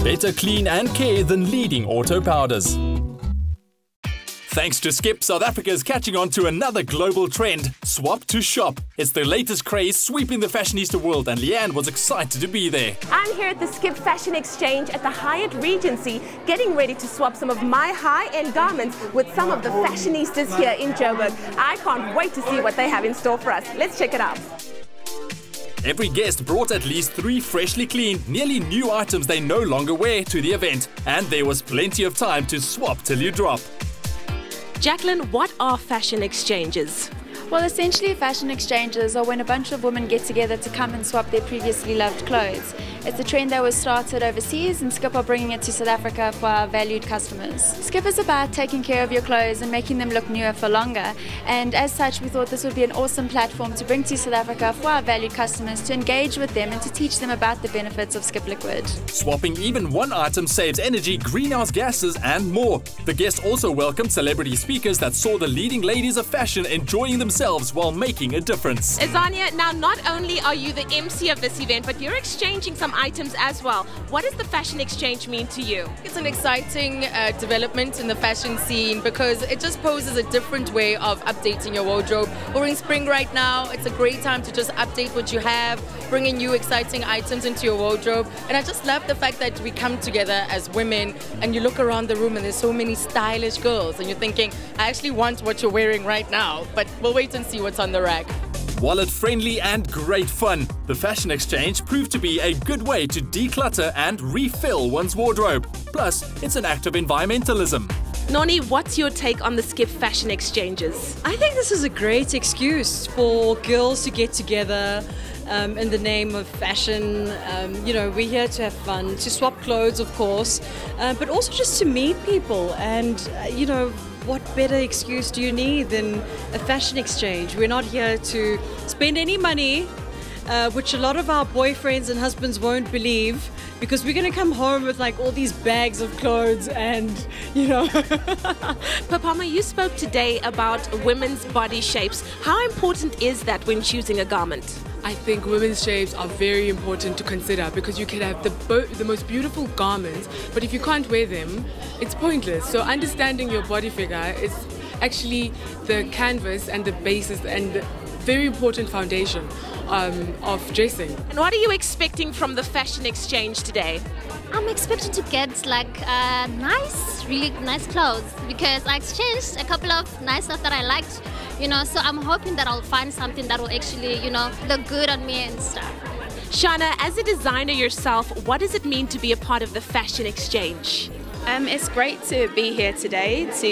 Better clean and care than leading auto powders. Thanks to Skip, South Africa is catching on to another global trend, swap to shop. It's the latest craze sweeping the fashionista world, and Leanne was excited to be there. I'm here at the Skip Fashion Exchange at the Hyatt Regency, getting ready to swap some of my high-end garments with some of the fashionistas here in Joburg. I can't wait to see what they have in store for us. Let's check it out. Every guest brought at least 3 freshly cleaned, nearly new items they no longer wear to the event, and there was plenty of time to swap till you drop. Jacqueline, what are fashion exchanges? Well, essentially fashion exchanges are when a bunch of women get together to come and swap their previously loved clothes. It's a trend that was started overseas, and Skip are bringing it to South Africa for our valued customers. Skip is about taking care of your clothes and making them look newer for longer, and as such we thought this would be an awesome platform to bring to South Africa for our valued customers, to engage with them and to teach them about the benefits of Skip Liquid. Swapping even one item saves energy, greenhouse gases and more. The guests also welcomed celebrity speakers that saw the leading ladies of fashion enjoying themselves while making a difference. Azania, now not only are you the MC of this event, but you're exchanging some items as well. What does the fashion exchange mean to you? It's an exciting development in the fashion scene because it just poses a different way of updating your wardrobe. We're in spring right now. It's a great time to just update what you have, bring in new exciting items into your wardrobe. And I just love the fact that we come together as women and you look around the room and there's so many stylish girls and you're thinking, I actually want what you're wearing right now, but we'll wait and see what's on the rack. Wallet friendly and great fun, the fashion exchange proved to be a good way to declutter and refill one's wardrobe. Plus, it's an act of environmentalism. Noni, what's your take on the Skip Fashion Exchanges? I think this is a great excuse for girls to get together in the name of fashion. You know, we're here to have fun, to swap clothes, of course, but also just to meet people. And, you know, what better excuse do you need than a fashion exchange? We're not here to spend any money, which a lot of our boyfriends and husbands won't believe, because we're going to come home with like all these bags of clothes and, you know. Papama, you spoke today about women's body shapes. How important is that when choosing a garment? I think women's shapes are very important to consider because you can have the most beautiful garments, but if you can't wear them, it's pointless. So understanding your body figure is actually the canvas and the basis and the very important foundation of dressing. And what are you expecting from the fashion exchange today? I'm expecting to get like really nice clothes because I exchanged a couple of nice stuff that I liked, you know, so I'm hoping that I'll find something that will actually, you know, look good on me and stuff. Shana, as a designer yourself, what does it mean to be a part of the fashion exchange? It's great to be here today to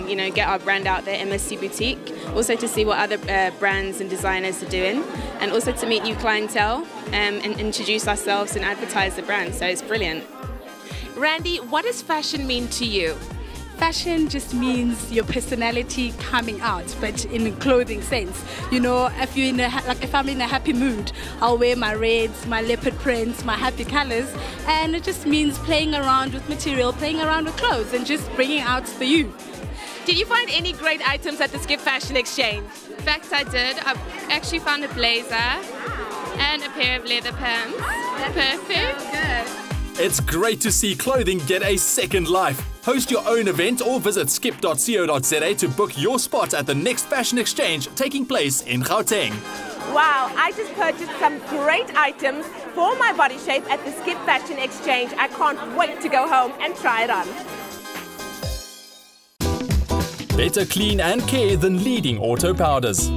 you know, get our brand out there, MSC Boutique, also to see what other brands and designers are doing, and also to meet new clientele and introduce ourselves and advertise the brand, so it's brilliant. Randy, what does fashion mean to you? Fashion just means your personality coming out, but in a clothing sense. You know, if you're if I'm in a happy mood, I'll wear my reds, my leopard prints, my happy colors, and it just means playing around with material, playing around with clothes, and just bringing out the you. Did you find any great items at the Skip Fashion Exchange? In fact, I did. I actually found a blazer and a pair of leather pants. Perfect. Good. It's great to see clothing get a second life. Host your own event or visit skip.co.za to book your spot at the next fashion exchange taking place in Gauteng. Wow, I just purchased some great items for my body shape at the Skip Fashion Exchange. I can't wait to go home and try it on. Better clean and care than leading auto powders.